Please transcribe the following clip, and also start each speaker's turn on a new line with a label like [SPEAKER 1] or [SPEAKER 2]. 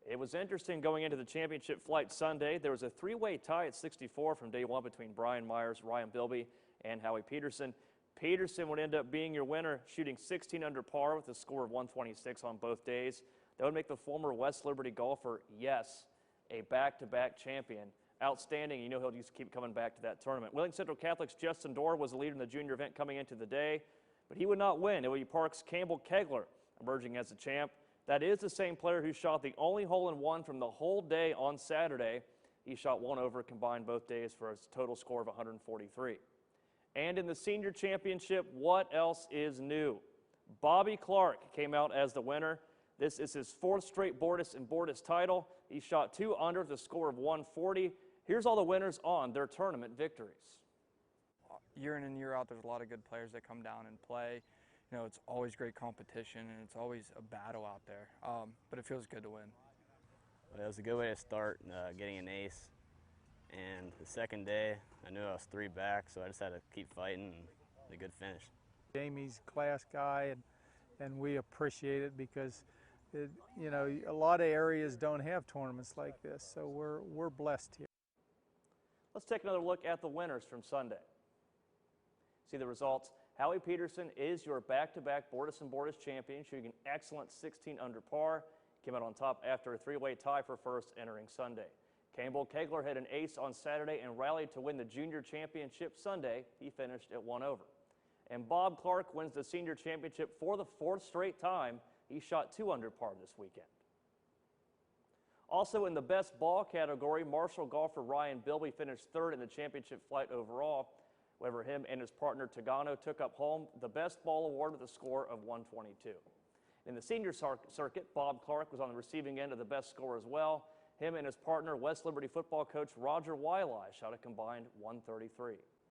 [SPEAKER 1] It was interesting going into the championship flight Sunday. There was a three-way tie at 64 from day one between Brian Myers, Ryan Bilby, and Howie Peterson. Peterson would end up being your winner, shooting 16 under par with a score of 126 on both days. That would make the former West Liberty golfer, yes, a back-to-back champion. Outstanding. You know he'll just keep coming back to that tournament. Wheeling Central Catholic's Justin Dorr was the leader in the junior event coming into the day, but he would not win. It would be Park's Campbell Kegler emerging as the champ. That is the same player who shot the only hole-in-one from the whole day on Saturday. He shot one over combined both days for a total score of 143. And in the senior championship, what else is new? Bobby Clark came out as the winner. This is his fourth straight Bordas and Bordas title. He shot 2 under with a score of 140. Here's all the winners on their tournament victories.
[SPEAKER 2] Year in and year out, there's a lot of good players that come down and play. You know, it's always great competition, and it's always a battle out there. But it feels good to win.
[SPEAKER 3] Well, it was a good way to start, getting an ace. And the second day, I knew I was 3 back, so I just had to keep fighting and a good finish.
[SPEAKER 4] Jamie's a class guy, and we appreciate it because, you know, a lot of areas don't have tournaments like this, so we're blessed here.
[SPEAKER 1] Let's take another look at the winners from Sunday. See the results. Howie Peterson is your back-to-back Bordas and Bordas champion, shooting an excellent 16 under par. Came out on top after a three-way tie for first entering Sunday. Campbell Kegler had an ace on Saturday and rallied to win the junior championship Sunday. He finished at 1 over. And Bob Clark wins the senior championship for the 4th straight time. He shot 2 under par this weekend. Also in the best ball category, Marshall golfer Ryan Bilby finished 3rd in the championship flight overall. However, him and his partner Tagano took up home the best ball award with a score of 122. In the senior circuit, Bob Clark was on the receiving end of the best score as well. Him and his partner, West Liberty football coach Roger Wiley, shot a combined 133.